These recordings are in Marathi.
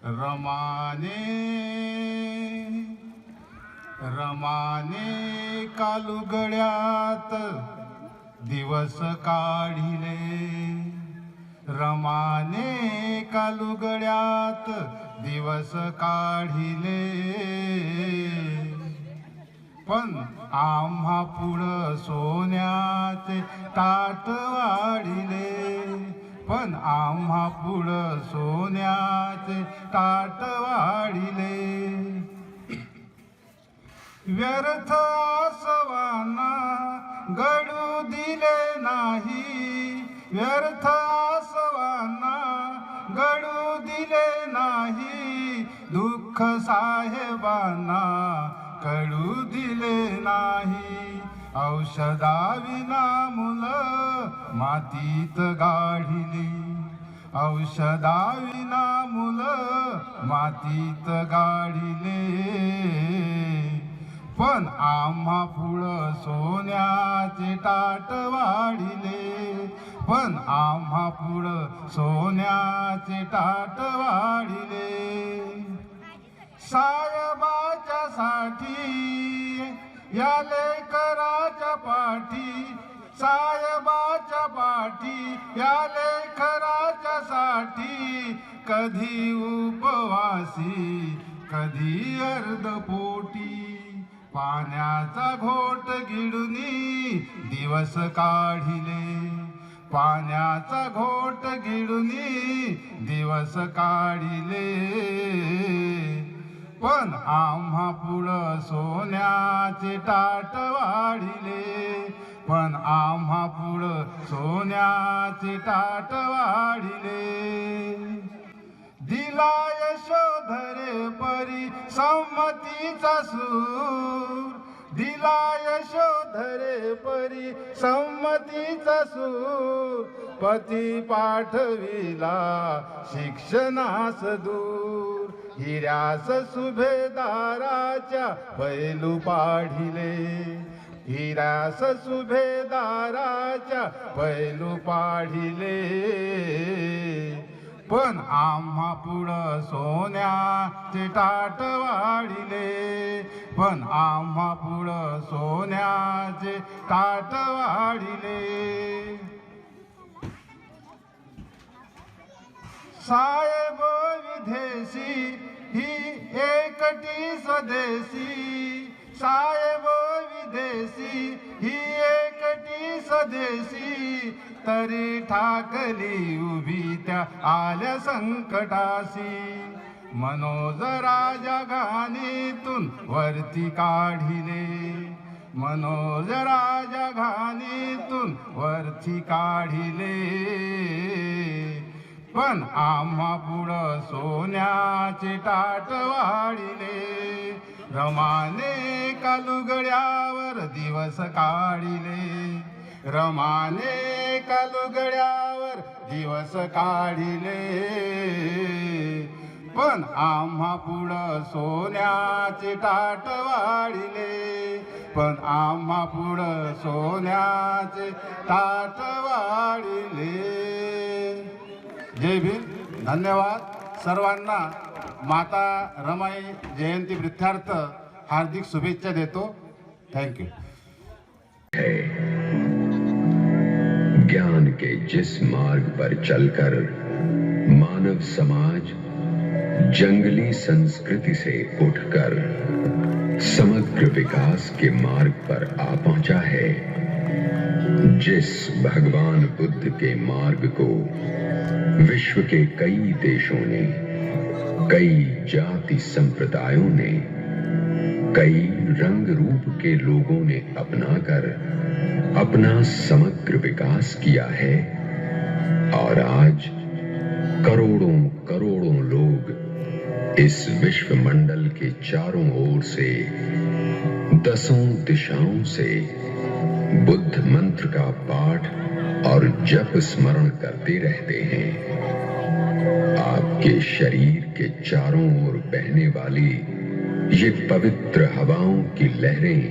रमाने रमाने कालुगड्यात दिवस काढिले, रमाने कालुगड्यात दिवस काढिले. पण आम्हा पुढं सोन्याचे ताट वाढिले, पण आम्हा पुढं सोन्याचे ताट वाढिले. व्यर्थ आसवांना गळू दिले नाही, व्यर्थ आसवांना गळू दिले नाही. दुःख साहेबांना कळू दिले नाही. औषधाविना मुलं मातीत गाढिली, औषधाविना मुलं मातीत गाढिले. पण आम्हा पुढं सोन्याचे ताट वाढिले, पण आम्हा पुढं सोन्याचे ताट वाढिले. साहेबाच्या साठी या लेकराच्या पाठी, साहेबाच्या पाठी या लेकराच्या साठी. कधी उपवासी कधी अर्धपोटी, पाण्याचा घोट गिळुनी दिवस काढिले, पाण्याचा घोट गिळुनी दिवस काढिले. पण आम्हा पुढं सोन्याचे ताट वाढिले, पण आम्हा पुढं सोन्याचे ताट वाढिले. दिला यशोधरे परी संमतीचा सूर, दिला यशोधरे परी संमतीचा सूर. पती पाठविला शिक्षणास दूर, हिऱ्यास सुभेदाराच्या पैलू पाढिले, हिऱ्यास सुभेदाराच्या पैलू पाढिले. पण आम्हा पुढं सोन्याचे ताट वाढिले, पण आम्हा पुढं सोन्याचे ताट वाढिले. साहेब विदेशी ही एकटी स्वदेशी, साहेब विदेशी ही एकटी स्वदेशी. तरी ठाकली उभी त्या आल्या संकटाशी. मनोज राजा घाणीतून वरती काढिले, मनोज राजा घाणीतून वरती काढिले. पण आम्हा पुढं सोन्याचे ताट वाढिले, रमाने कालुगड्यावर दिवस काढिले, रमाने कालुगड्यावर दिवस काढिले. पण आम्हा पुढं सोन्याचे ताट वाढिले, पण आम्हा पुढं सोन्याचे ताट वाढिले. जय भीम. धन्यवाद. सर्वांना माता रमाई जयंती वृत्तार्थ हार्दिक शुभेच्छा देतो. थँक्यू. ज्ञान के जिस मार्ग पर चलकर मानव समाज जंगली संस्कृति से उठकर समग्र विकास के मार्ग पर आ पहुंचा है, जिस भगवान बुद्ध के मार्ग को विश्व के कई देशों ने, कई जाति संप्रदायों ने, कई रंग रूप के लोगों ने अपनाकर अपना समग्र विकास किया है, और आज करोड़ों करोड़ों लोग इस विश्व मंडल के चारों ओर से, दसों दिशाओं से बुद्ध मंत्र का पाठ और जप स्मरण करते रहते हैं। आपके शरीर के चारों ओर बहने वाली ये पवित्र हवाओं की लहरें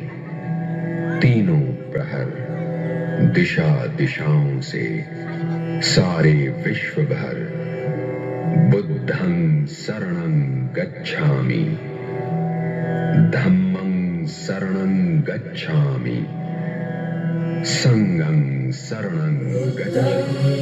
तीनों प्रहर दिशा दिशाओं से सारे विश्व भर बुद्ध बुद्धं शरणं गच्छामि, धम्मं शरणं गच्छामि, संघं शरणं गच्छामि।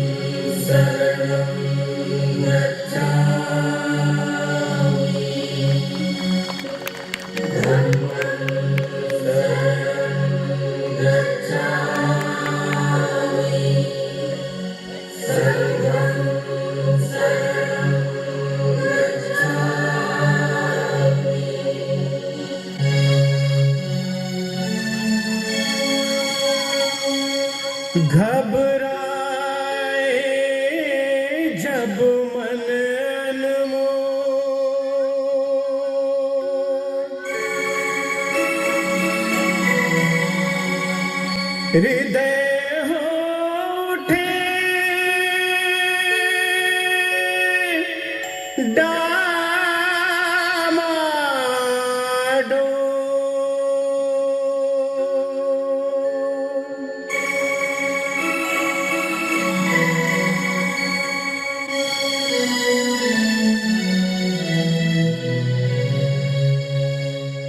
घबराए जब मन अनमोल, हृदय हो उठे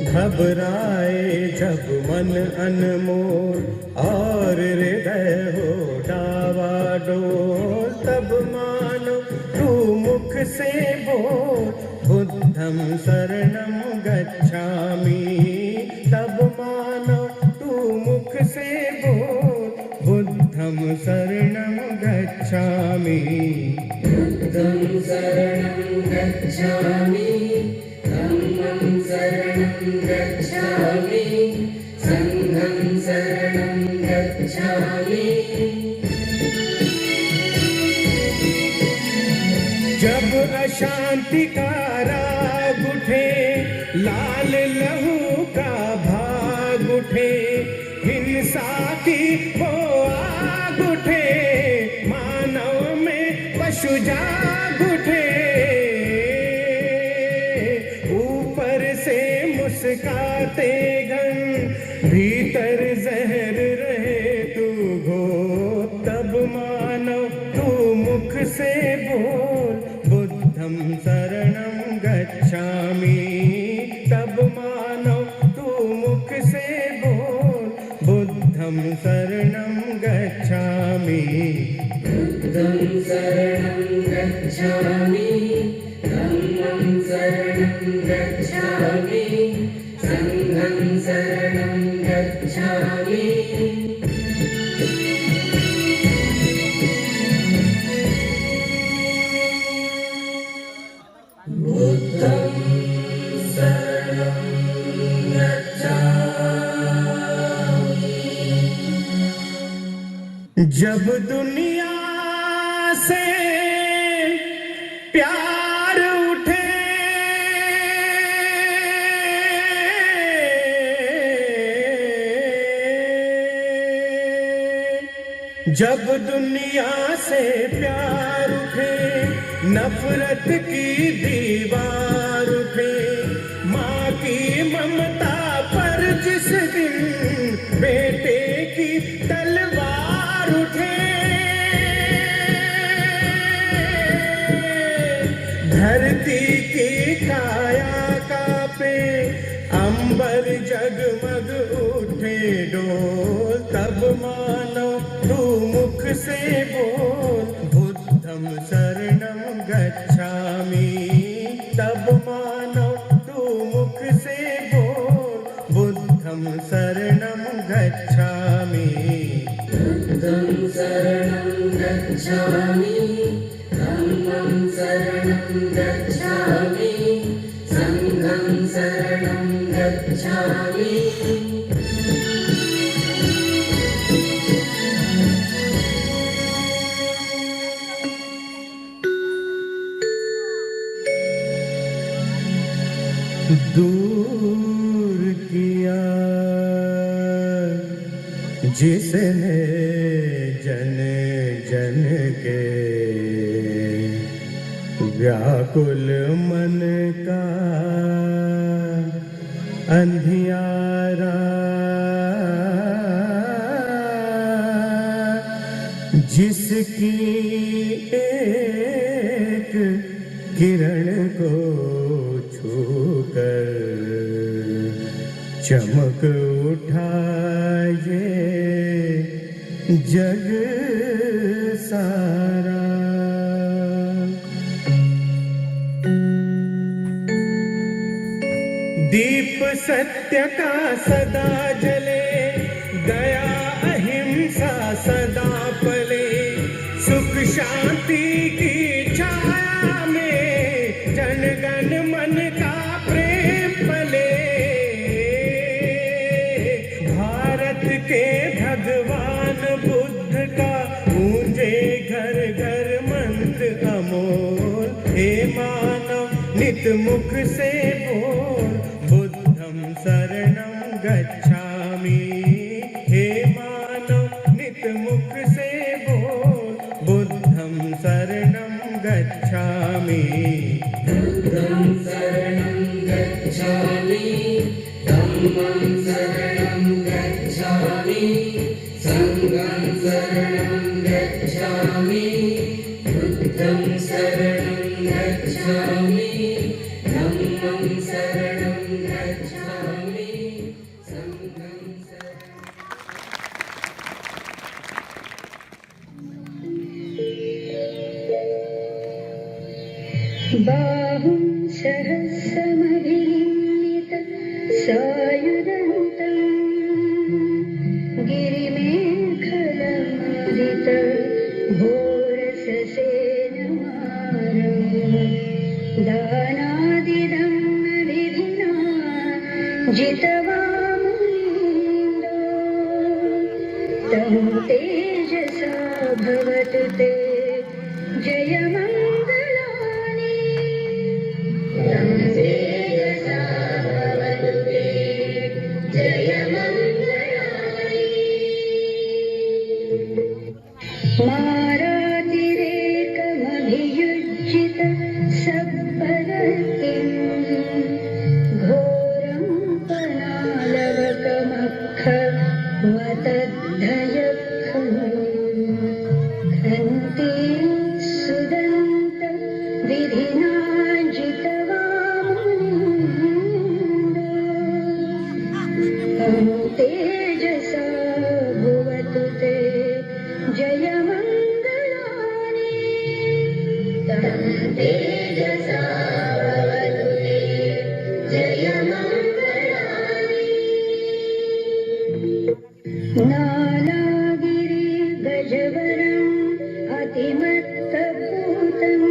घबराए जब मन अनमोल और हृदय हो डावाडोल, तब मानो तू मुख से बोल बुद्धं शरणं गच्छामि, तब मानो तू मुख से बोल बुद्धं शरणं गच्छामि, बुद्धं शरणं गच्छामि, धम्मं शरणं गच्छामि, संघं शरणं गच्छामि। जब अशांति का राग उठे, लाल लहू का भाग उठे, हिंसा की वो आग उठे, मानव में पशु जाग उठे, मुस्काते घन भीतर जहर रहे तू घो, तब मानो तू मुख से बोल बुद्धं शरणं गच्छामि, तब मानो तू मुख से बोल बुद्धं शरणं गच्छामि, बुद्धं शरणं गच्छामि, धम्मं शरणं गच्छामि, संघं शरणं गच्छामि। बुद्धं शरणं गच्छामि। जब दुनिया से प्यार उठे, जब दुनिया से प्यार उठे, नफरत की दीवार उठे, माँ की ममता पर जिस दिन बेटे की तलवार उठे, धरती की काया कांपे, अंबर जगमग उठे डोल, तब मानो तू मुख से बोल बुद्धं शरणं गच्छामि, तब मानो तू मुख से बोल बुद्धं शरणं गच्छामि, बुद्धं शरणं गच्छामि, धम्मं शरणं गच्छामि, संघं शरणं गच्छामि। दूर किया जिसने जन जन के व्याकुल मन का अंधियारा, जिसकी एक किरण को छूकर चमक उठा ये जग सारा। दीप सत्य का सदा जले, दया अहिंसा सदा पले, सुख शांति की छाया में जन गण मन का प्रेम पले। भारत के भगवान बुद्ध का गूंजे घर घर मंत्र अमोल, हे मानव नित मुख से बोल, बुद्धं शरणं गच्छामि। हे मानव नित मुख से बोल, बुद्धं शरणं गच्छामि। बुद्धं शरणं गच्छामि, धम्मं शरणं गच्छामि, संघं शरणं गच्छामि। बुद्धं शरणं गच्छामि, धम्मं शरणं गच्छामि, संघं शरणं। बाहुं सहस्रमभिन्नित सायुधन्तं, गिरिमेखलमुदित घोरससेनमारं, दानादिदं विधिना जितवामुनीन्द्रो, तं तेजसा भवतु ते जयमङ्गलानि। तं तेजसा भवतु ते जयमङ्गलानि। मारातिरेकमभियुज्यित सत्परतिं, घोरं पनालवकमखमतद्धयखलु, खन्ति सुदन्त विधिना जितवामुनीन्द्रो, तं तेजसा भुवतु ते जयमङ्गलानि। तं तेजसा भवतु ते जयमङ्गलानि। नानागिरिगजवरम् अतिमत्तभूतं,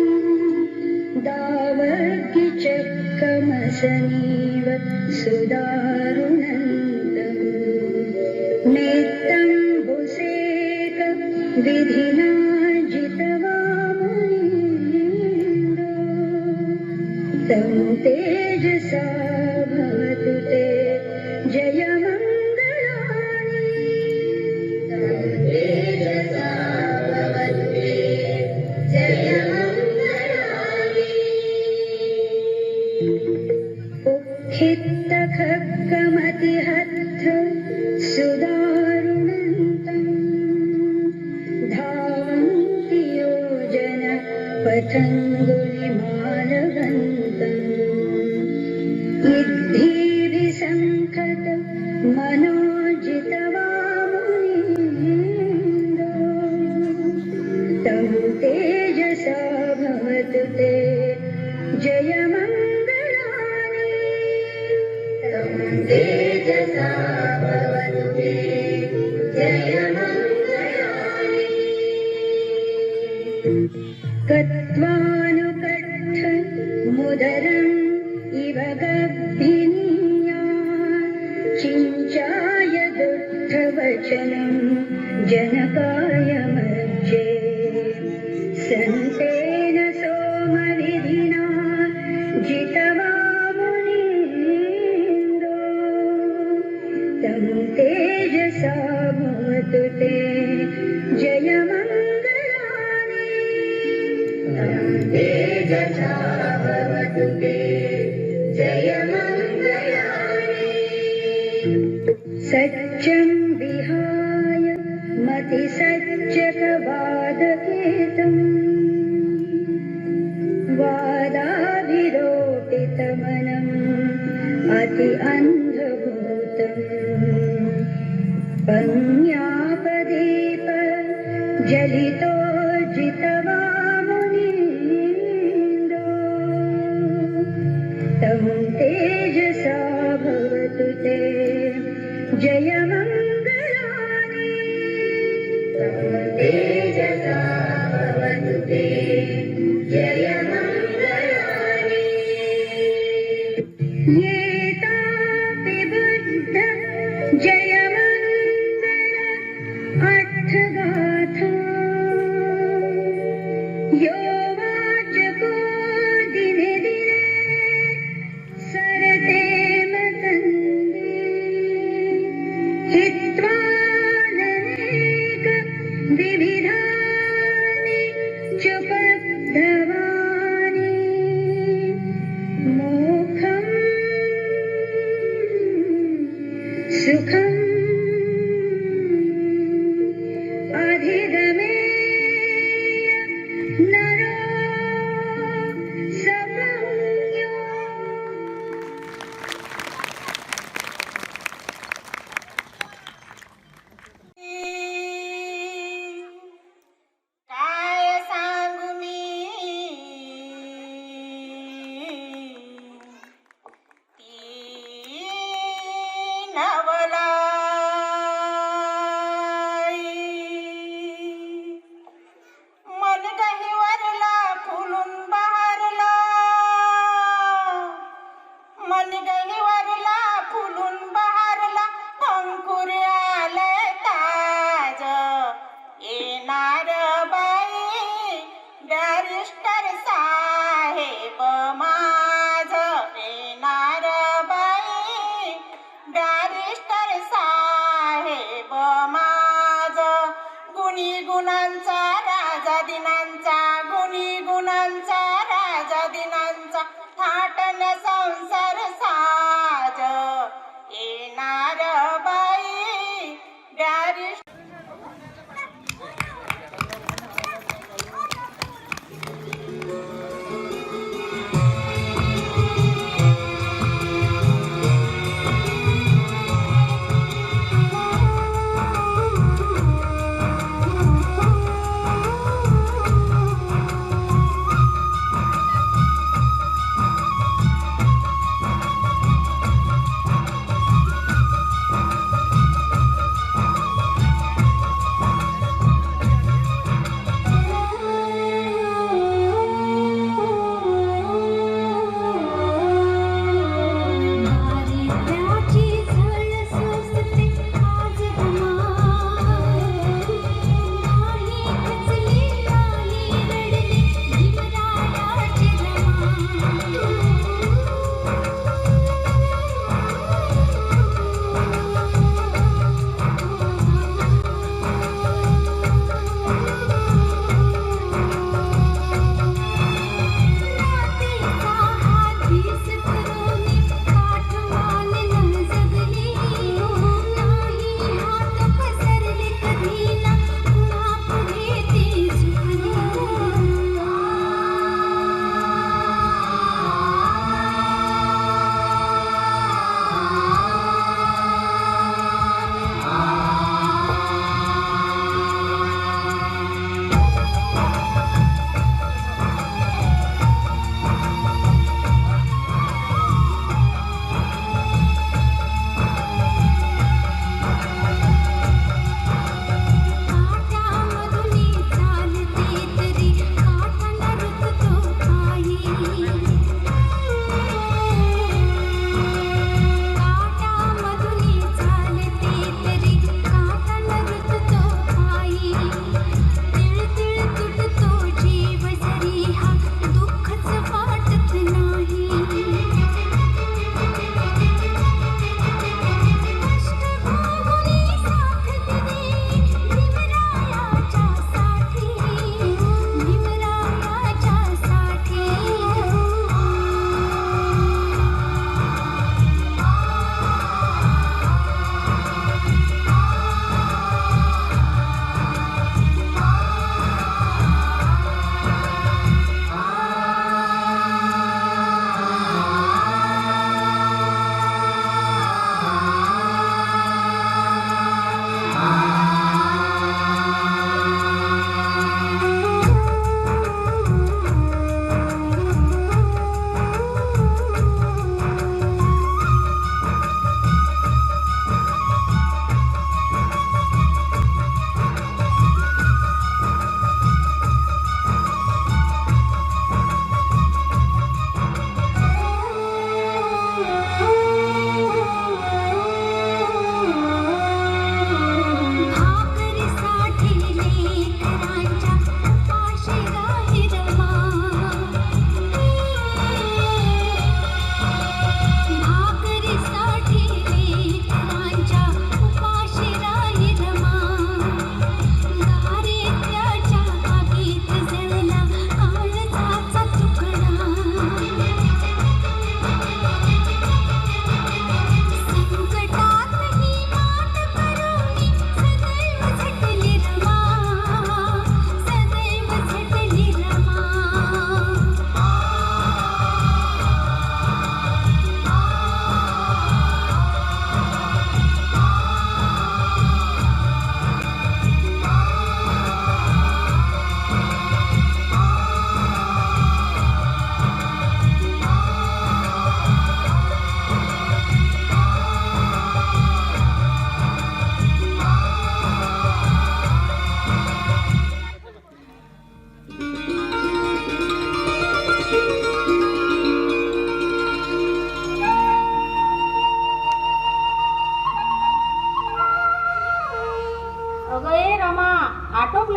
दावग्गिचक्रमसनीव सुदारुणन्तं, नेत्तम्बुसेक विधिना जितवामुनीन्द्रो, तं तेजसा भवतु ते जयमङ्गलानि। तं तेजसा भवतु ते जयमङ्गलानि। उक्खित्तखड्गमतिहत्थ सुदारुणन्तं, धावन्ति योजन पथङ्गुलिमालवन्तं, इद्धिविसङ्खत मनोजितवामुनीन्द्रो, तं तेजसा भवतु ते जयमङ्गलानि। तं तेजसा भवतु ते जयमङ्गलानि। कत्वानुकट्ठ मुदरम् इव गभीनिया, चिञ्चाय दुःखवचनं जनकाय मज्जे, सन्तेन सोमविधिना जितवामुनीन्द्रो, तं तेजसा भवतु ते जयमङ्गलानि। तं तेजसा भवतु ते जयमङ्गलानि। सत्यं विहाय मतिसज्जकवादकेतं, वादा भाति अन्धभूतम् पञ्ज्ञापदीप जलितो जितवा मुनीन्द्रो तं तेजसा भवतु ते जयमङ्गलानि तं तेजसा भवतु ते जयमङ्गलानि येतापि बुद्ध जयमङ्गल अर्थगाथा यो वाचको दिने दिने सरते मतन्ते हित्वाननेक विविधानि चुपब्धवानि मोक्षम् सुखम् अधिगमेय नरो सप्राप्यो काय सांगू मी ती नवलाई मन गहिवरला फुलून बहारला मन गहिवरला फुलून बहारला अंकुर आलंय ताज येणार बाई बॅरिस्टर साहेब माझ येणार बाई बॅरिस्टर साहेब माझ गुणी गुणांचा राजा दिनांचा गुणी गुणांचा राजा दिनांचा थाटन संसार साज येणार बाई बॅरिस्टर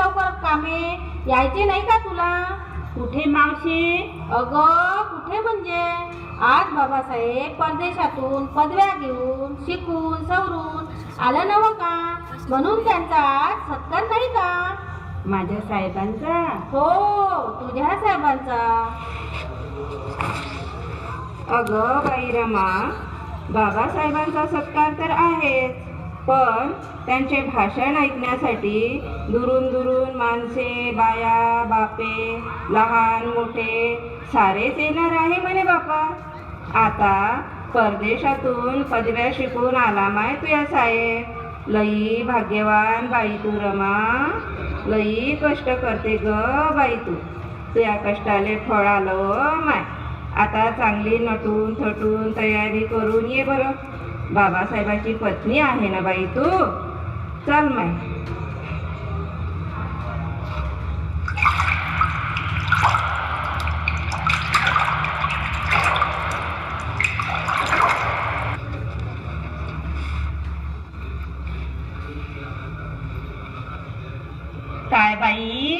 लवकर कामे यायचे नाही का तुला? कुठे मावशी? अगं कुठे म्हणजे आज बाबासाहेब परदेशातून पदव्या घेऊन शिकून सवरून आलं नवं का, म्हणून त्यांचा आज सत्कार नाही का? माझ्या साहेबांचा? हो, तुझ्या साहेबांचा. अगं बाई रमा, बाबासाहेबांचा सत्कार तर आहेच, पण त्यांचे भाषण ऐकण्यासाठी दुरून दुरून माणसे, बाया, बापे, लहान मोठे सारेच येणार आहे म्हणे बापा. आता परदेशातून पदव्या शिकून आला माय तुझ्या साहेब. लई भाग्यवान बाई तू रमा, लई कष्ट करते ग बाई तू. तुझ्या कष्टाले फळ आलं माय. आता चांगली नटून थटून तयारी करून ये बरं. बाबासाहेबाची पत्नी आहे ना बाई तू. चल माय. काय बाई,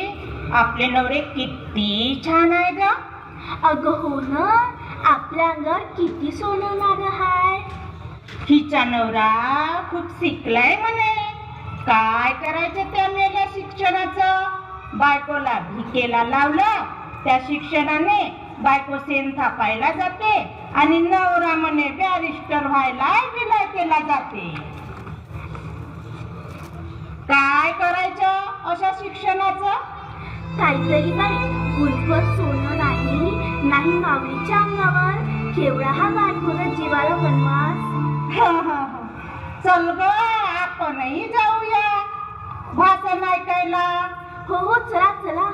आपले नवरे किती छान आहे ग. अगं हो ना, आपल्या अंगावर किती सोनं नाणं हाय. हिचा नवरा खूप शिकलाय म्हणे. काय करायचं त्या मेल्या शिक्षणाचं. बायकोला भिकेला लावलं, त्या शिक्षणाने बायको शेण थापायला जाते आणि नवरा म्हणे बॅरिस्टर व्हायला विलाय केला जाते. काय करायचं अशा शिक्षणाचं. काहीतरी बाई, गुंतवर सोनं नाही माऊलीच्या अंगावर. केवढा हा गाठोडा जीवाला वनवास. चल ग, आपणही जाऊया भाषण ऐकायला. हो हो, चला चला,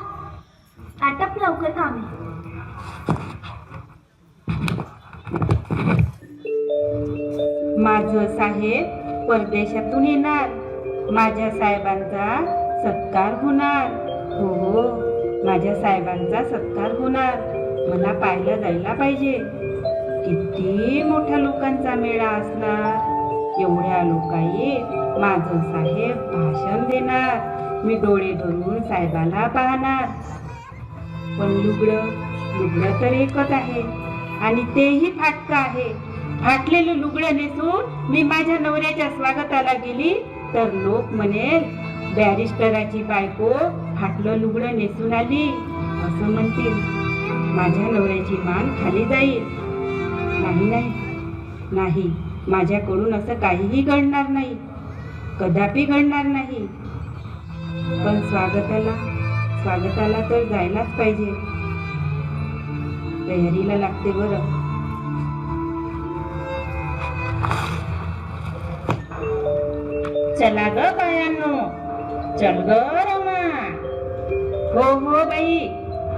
आटप लवकर कामे. माझं साहेब परदेशातून येणार, माझ्या साहेबांचा सत्कार होणार. हो हो, माझ्या साहेबांचा सत्कार होणार. मला पाहायला जायला पाहिजे. किती मोठ्या लोकांचा मेळा असणार. एवढ्या लोकांनी माझं साहेब भाषण देणार. मी डोळे धरून साहेबाला पाहणार. पण लुगडं तर एकच आहे आणि तेही फाटकं आहे. फाटलेलं लुगडं नेसून मी माझ्या नवऱ्याच्या स्वागताला गेली तर लोक म्हणेल, बॅरिस्टराची बायको फाटलं लुगडं नेसून आली असं म्हणतील. माझ्या नवऱ्याची मान खाली जाईल. नाही, माझ्याकडून असं काहीही घडणार नाही, कदापि घडणार नाही. पण स्वागताला तर जायलाच पाहिजे. तयारीला लागते बरं. चला ग बायांनो, चल ग रमा. हो हो बाई,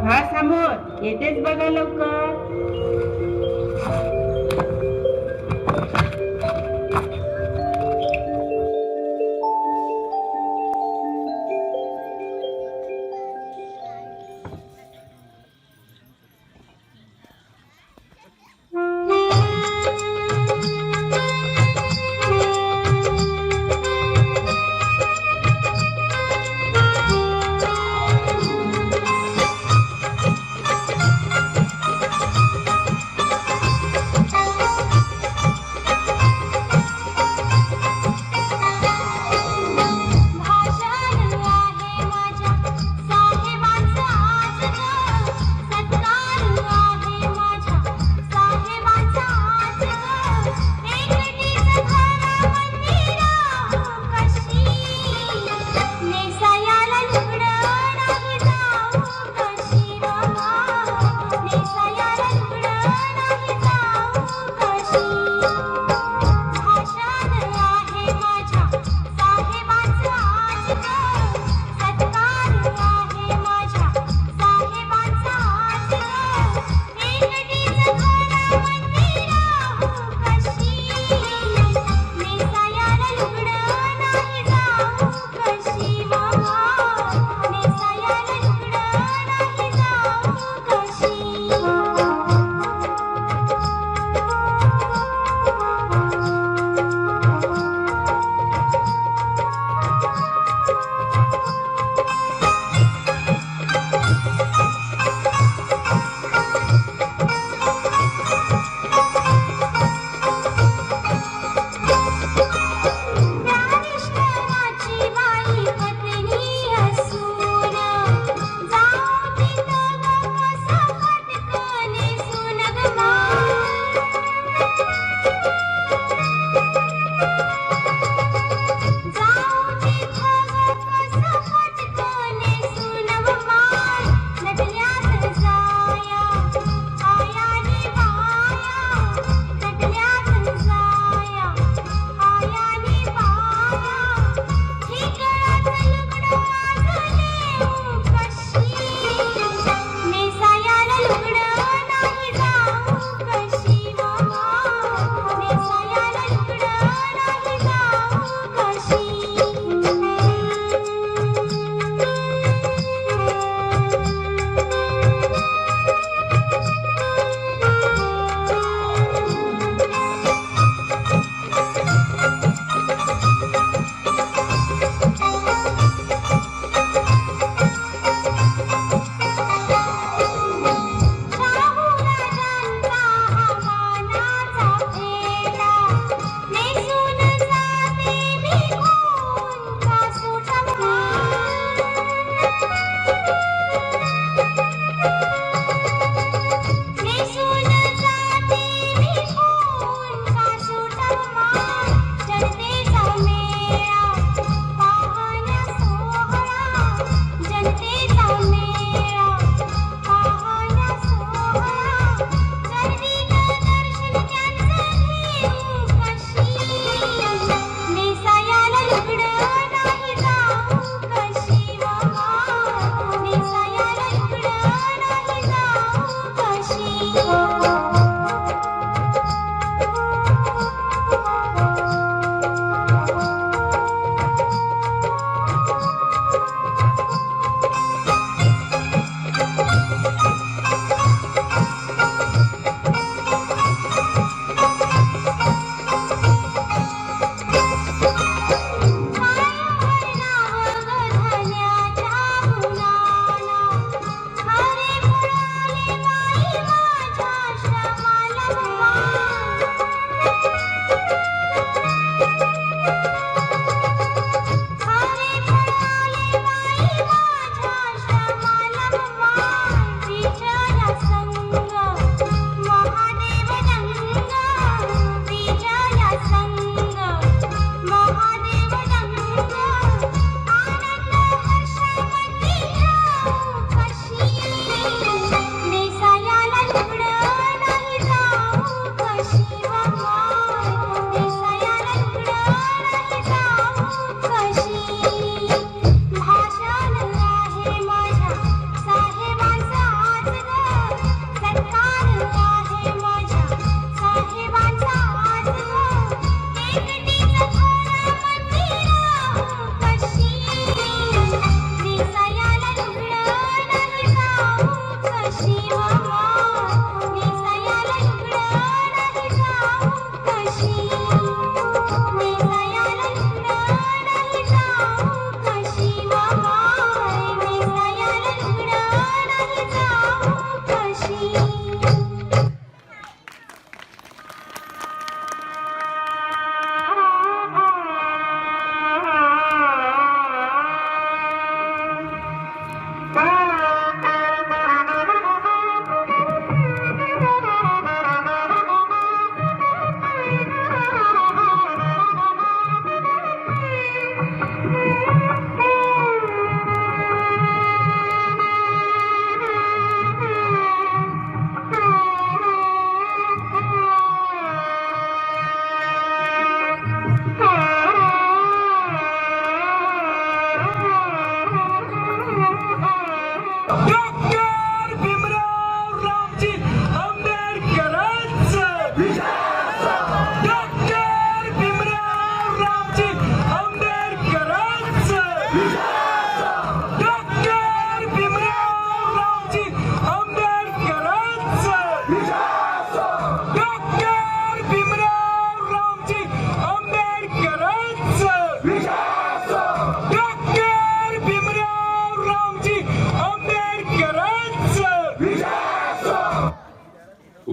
हा समोर येतेच बघा लवकर.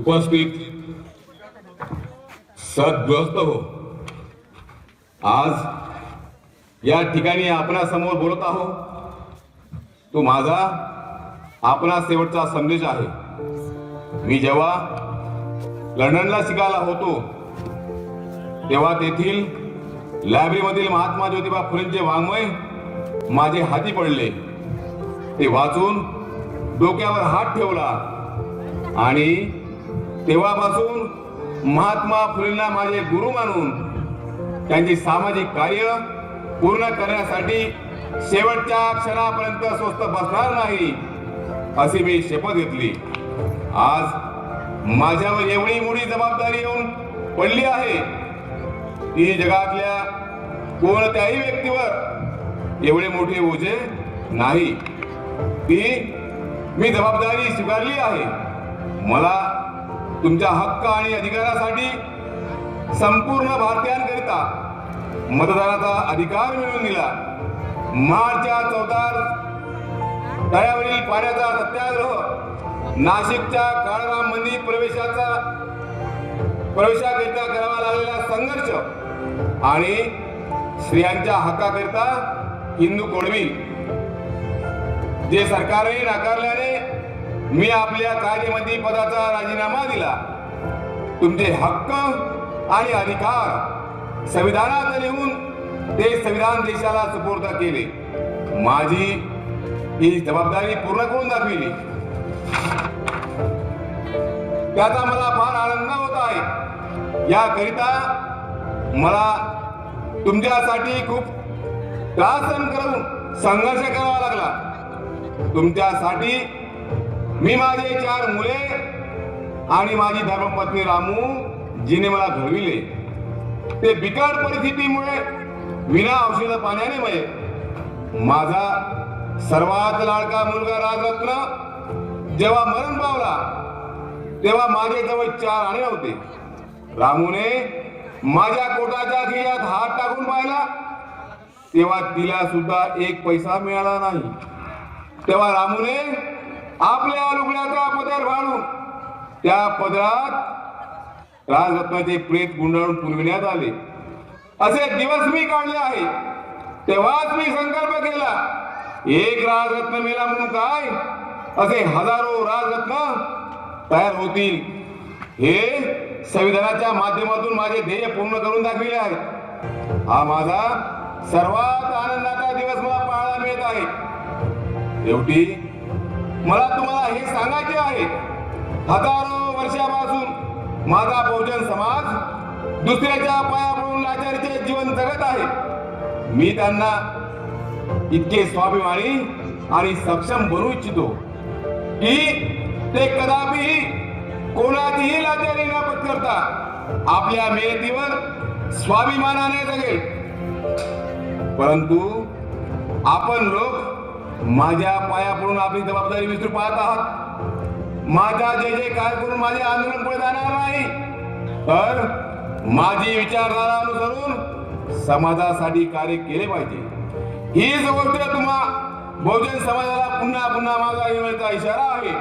उपस्थित सद्गृहस्थ हो, आज या ठिकाणी आपणासमोर बोलत आहो तो माझा आपणा शेवटचा संदेश आहे. मी जेव्हा लंडनला शिकायला होतो तेव्हा तेथील लायब्ररीमधील महात्मा ज्योतिबा फुलेंचे वाङ्मय माझे हाती पडले. ते वाचून डोक्यावर हात ठेवला आणि तेव्हापासून महात्मा फुलेंना माझे गुरु मानून त्यांचे सामाजिक कार्य पूर्ण करण्यासाठी शेवटच्या क्षणापर्यंत स्वस्थ बसणार नाही अशी मी शपथ घेतली. आज माझ्यावर एवढी मोठी जबाबदारी येऊन पडली आहे की जगातल्या कोणत्याही व्यक्तीवर एवढे मोठे ओझे नाही. ती मी जबाबदारी स्वीकारली आहे. मला तुमच्या हक्क आणि अधिकारासाठी संपूर्ण भारतीयांकरिता मतदानाचा अधिकार मिळवून दिला. मार्चच्या 14 तळ्यावरील पाण्याचा सत्याग्रह, नाशिकच्या काळराम मंदिर प्रवेशाकरिता करावा लागलेला संघर्ष आणि स्त्रियांच्या हक्काकरिता हिंदू कोडवी जे सरकारने नाकारल्याने मी आपल्या कार्यमंत्री पदाचा राजीनामा दिला. तुमचे हक्क आणि अधिकार संविधानात लिहून ते संविधान देशाला सुपूर्द केले. माझी ही जबाबदारी पूर्ण करून दाखविली. त्याचा मला फार आनंद होत आहे. याकरिता मला तुमच्यासाठी खूप त्रास सहन करून संघर्ष करावा लागला. तुमच्यासाठी मी माझे 4 मुले आणि माझी धर्मपत्नी रामू जिने मला घडविले. ते बिकट परिस्थितीमुळे विना औषध पाण्याने मये. माझा सर्वात लाडका मुलगा राजरत्न जेव्हा मरण पावला तेव्हा माझे जवळ 4 आणे होते. रामूने माझ्या कोटाच्या खिशात हात टाकून पाहिला तेव्हा तिला सुद्धा 1 पैसा मिळाला नाही. तेव्हा रामूने आपल्या लुगड्याचा पदर फाडून त्या पदरात राजरत्नाचे प्रेत गुंडाळून पुरविण्यात आले. असे दिवस मी काढले आहे. तेव्हाच मी संकल्प केला, एक राजरत्न मेला म्हणून काय, असे हजारो राजरत्न तयार होतील. हे संविधानाच्या माध्यमातून माझे ध्येय पूर्ण करून दाखविले आहे. हा माझा सर्वात आनंदाचा दिवस मला पाहायला मिळत आहे. शेवटी मला तुम्हाला हे सांगायचे आहे, हजारो वर्षापासून माझा बहुजन समाज दुसऱ्याच्या पाया पडून लाचारीचे जीवन जगत आहे. मी त्यांना इतके स्वाभिमानी आणि सक्षम बनवू इच्छितो की ते कदापिही कोणाचीही लाचारी न पत्करता आपल्या मेहनतीवर स्वाभिमानाने जगेल. परंतु आपण लोक माझ्या पाया पडून आपली जबाबदारी विसरू पाहत आहात. माझा जय जयकार करून माझे आंदोलन पुढे जाणार नाही, तर माझी विचारधारा अनुसरून समाजासाठी कार्य केले पाहिजे. हीच गोष्ट तुम्हा बहुजन समाजाला पुन्हा पुन्हा माझा येण्याचा इशारा आहे.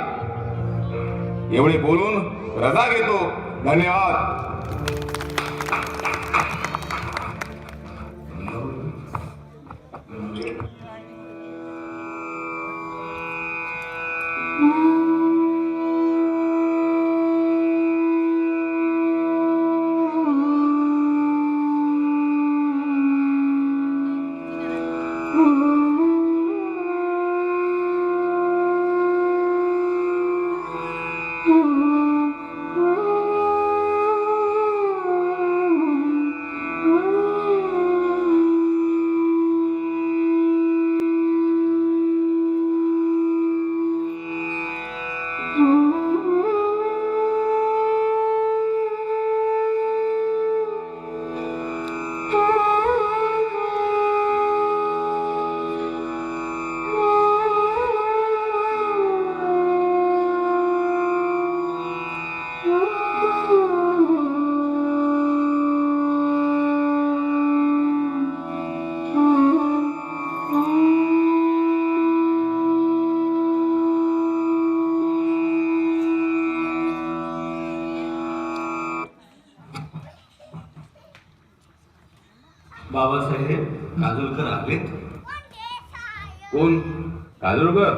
एवढे बोलून रजा घेतो. धन्यवाद. बाबासाहेब काजोलकर आलेत. कोण? काजोलकर?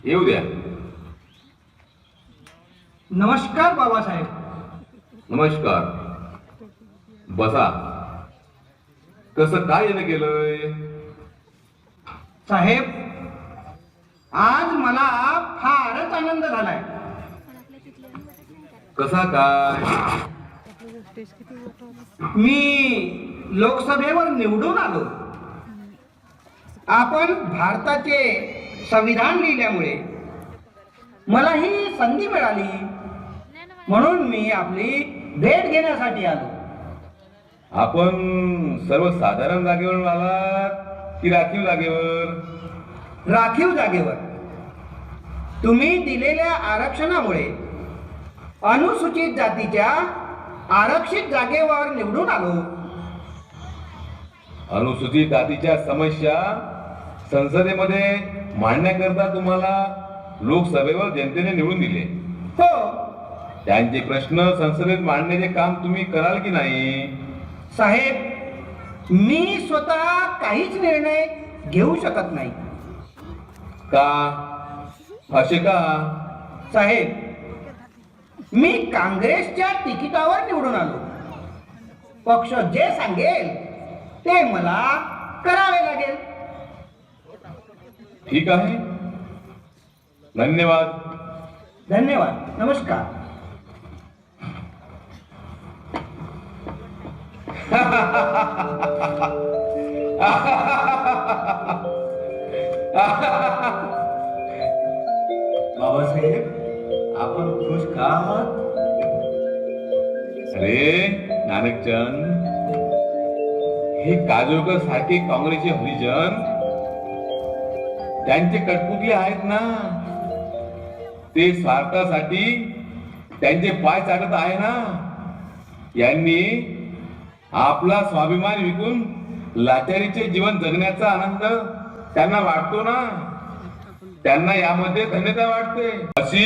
येऊ द्या. नमस्कार बाबासाहेब. नमस्कार. बसा. कसं काय येणं केलंय? साहेब, आज मला फारच आनंद झालाय. कसा काय? मी लोकसभेवर निवडून आलो. आपण भारताचे संविधान लिहिल्यामुळे मला ही संधी मिळाली, म्हणून मी आपली भेट घेण्यासाठी आलो. आपण सर्वसाधारण जागेवर आलात की राखीव जागेवर? राखीव जागेवर. तुम्ही दिलेल्या आरक्षणामुळे अनुसूचित जातीच्या आरक्षित जागेवर निवडून आलो. अनुसूचित जातीच्या समस्या संसदेमध्ये मांडण्याकरता तुम्हाला लोकसभेवर जनतेने निवडून दिले. हो, त्यांचे प्रश्न संसदेत मांडण्याचे काम तुम्ही कराल की नाही? साहेब, मी स्वतः काहीच निर्णय घेऊ शकत नाही. का? असे का? साहेब, मी काँग्रेसच्या तिकिटावर निवडून आलो. पक्ष जे सांगेल ते मला करावे लागेल. ठीक आहे. धन्यवाद. धन्यवाद. नमस्कार. बाबासाहेब, आपण खुश का आहात? अरे नानकचंद, हे काजोलकर सारखे काँग्रेसचे हरिजन त्यांचे कठपुतले आहेत ना, ते स्वार्थासाठी त्यांचे पाय चाटत आहे ना. यांनी आपला स्वाभिमान विकून लाचारीचे जीवन जगण्याचा आनंद त्यांना वाटतो ना. त्यांना यामध्ये धन्यता वाटते. अशी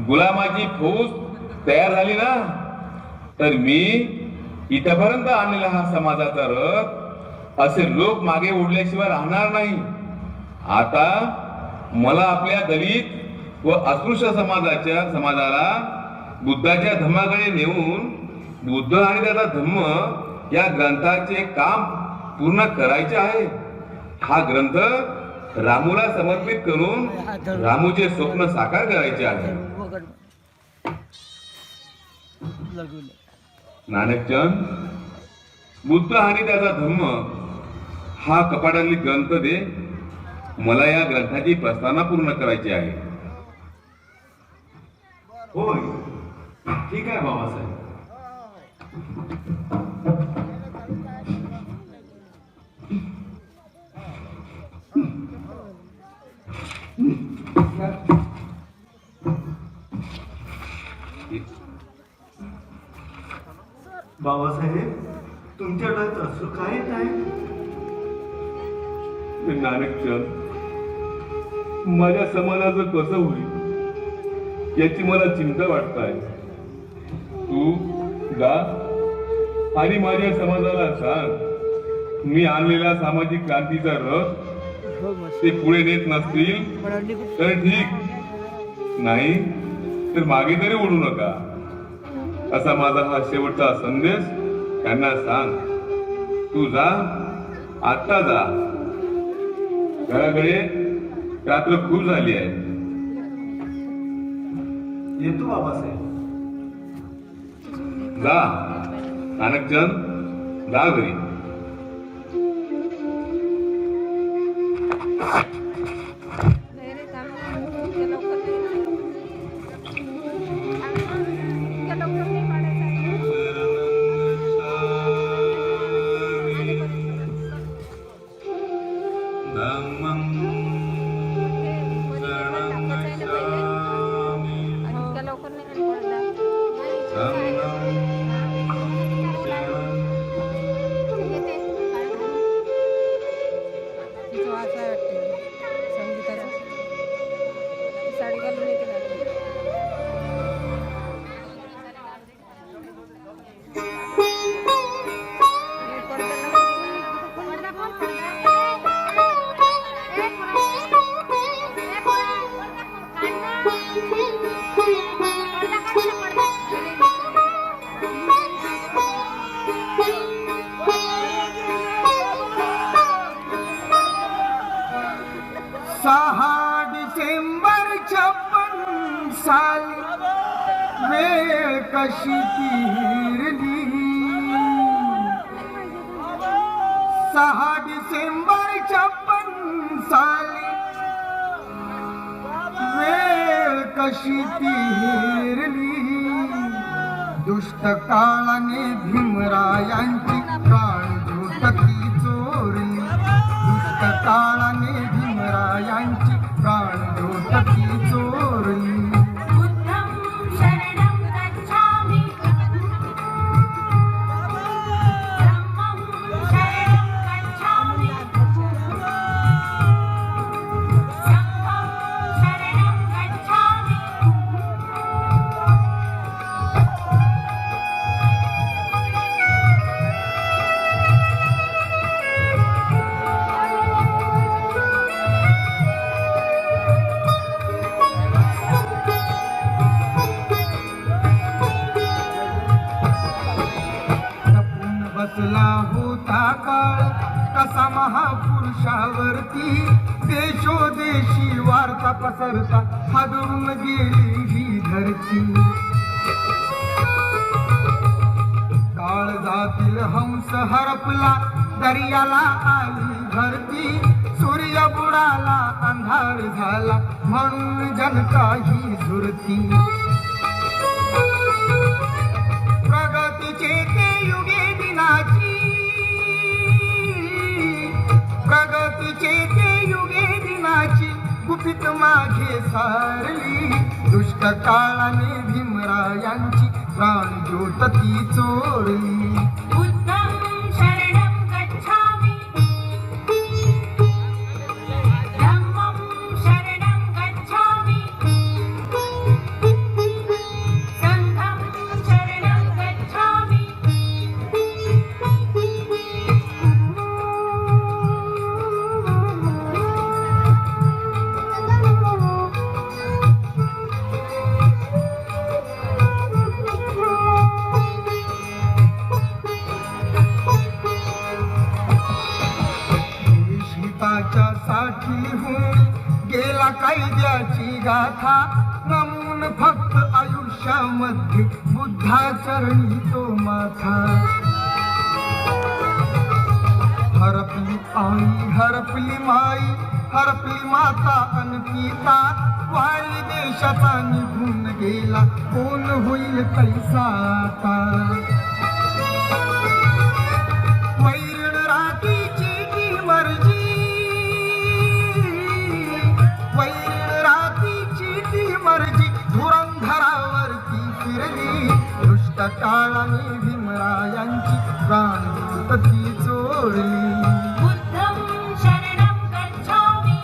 गुलामाची फौज तयार झाली ना, तर मी इथपर्यंत आणलेला हा समाजाचा रथ असे लोक मागे ओढल्याशिवाय राहणार नाही. आता मला आपल्या दलित व अस्पृश्य समाजाला बुद्धाच्या धम्माकडे नेऊन बुद्ध आणि त्याचा धम्म या ग्रंथाचे काम पूर्ण करायचे आहे. हा ग्रंथ रामूला समर्पित करून रामूचे स्वप्न साकार करायचे आहे. नानकचंद, बुद्ध आणि त्याचा धम्म हा कपाटातली ग्रंथ दे. मला या ग्रंथाची प्रस्तावना पूर्ण करायची आहे. होय, ठीक आहे बाबासाहेब. बाबासाहेब, तुमच्या डोळ्यात अश्रू काय येत आहे? नानकचंद, माझ्या समाजाचं कसं होईल याची मला चिंता वाटत आहे. तू जा आणि माझ्या समाजाला सांग, मी आणलेला सामाजिक क्रांतीचा रथ ते पुढे नेत नसतील तर ठीक, नाही तर मागे तरी ओढू नका, असा माझा हा शेवटचा संदेश त्यांना सांग. तू जा, आत्ता जा. घराकडे रात्र खूप झाली आहे. येतो बाबासाहेब. जा नानकचंद, जा घरी. साडी घालून 6 डिसेंबर 56 साली वेळ कशी तीरली 6 डिसेंबर 56 साली वेळ कशी तीरली दुष्ट काळाने भीमरायांची प्राणज्योती चोरली दुष्ट काळाने भीमरायांची प्राणज्योती चोरली बुद्धं शरणं गच्छामि धम्मं शरणं गच्छामि संघं शरणं गच्छामि लपून बसला होता काळ कसा महापुरुषावरती देशोदेशी वार्ता पसरता हादरून गेली ही धरती काळ जातील हंस हरपला दर्याला आली भरती सूर्य बुडाला अंधार झाला म्हणून जनता ही झुरती प्रगतीचे ते युगे दिनाची प्रगतीचे ते युगे दिनाची गुपित मागे सारली दुष्ट काळाने भीमरायांची प्राणज्योत ती चोरली बुद्धं शरणं गच्छामि धम्मं शरणं गच्छामि संघं शरणं गच्छामि हिताच्या साठीहून गेला कायद्याची गाथा नमून फक्त आयुष्यामध्ये बुद्धाचरणी तो माथा हरपली आई हरपली माई हरपली माता अनपिता वाळी देशाचा निघून गेला कोण होईल कैसा आता वैरण रातीची की मर्जी वैरण रातीची ती मर्जी धुरंधरावरती फिरली दुष्ट काळाने भीमरायांची प्राणज्योत ती चोरली बुद्धं शरणं गच्छामि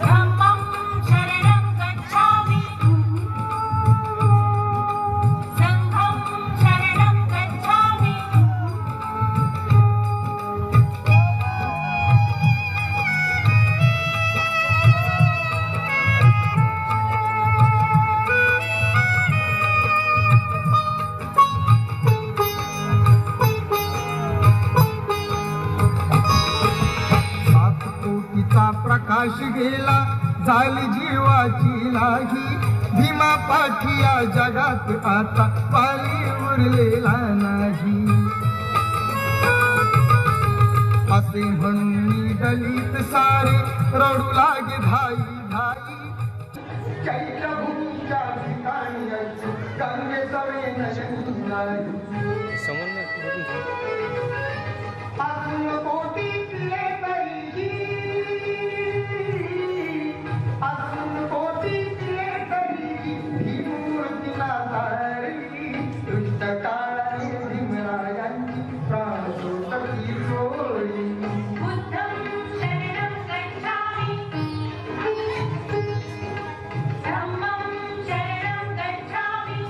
धम्मं शरणं गच्छामि संघं शरणं गच्छामि सात कोटीचा प्रकाश गेला झाली जीवाची नाही भीमा पाठी या जगात आता पाली उरलेला नाही असे म्हणून मी दलित सारे रडू लागे धाई धाई चैत्र भूमीच्या ठिकाणी यायचो गंगेचा वेण शोधून नाही अजून कोटीतले तरीही अजून कोटीतले तरीही ही मूर्तीला तारली दुष्ट काळाने भीमरायांची प्राणज्योत ती चोरली बुद्धं शरणं गच्छामि धम्मं शरणं गच्छामि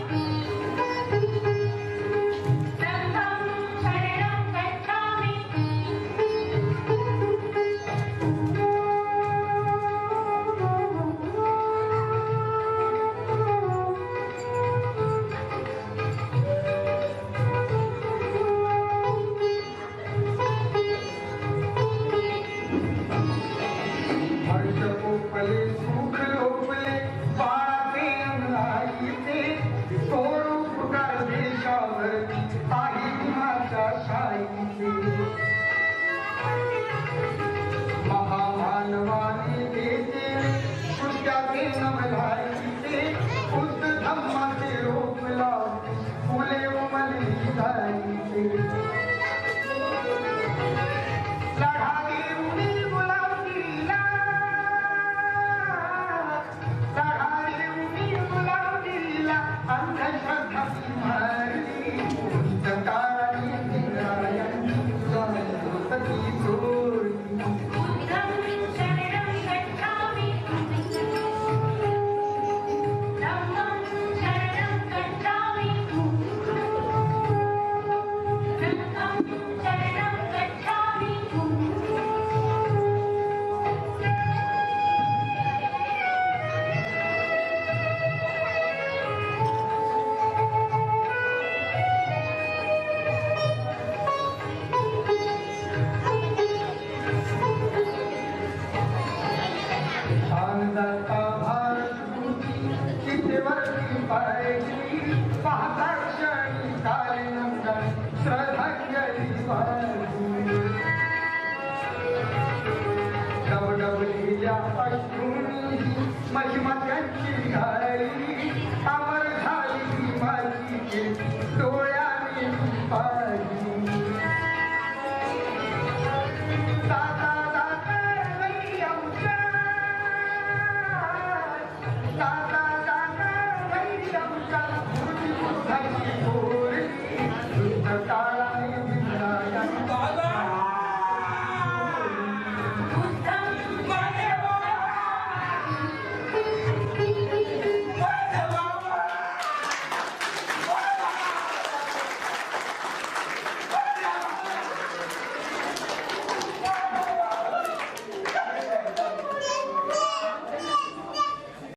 पाहिली पाहता क्षणी कालिनंदन श्रद्धांजली वाहिली डबडबलेल्या अश्रूंनी महिमा त्यांची घाली अमर झाली माझी डोळ्याने पाहिली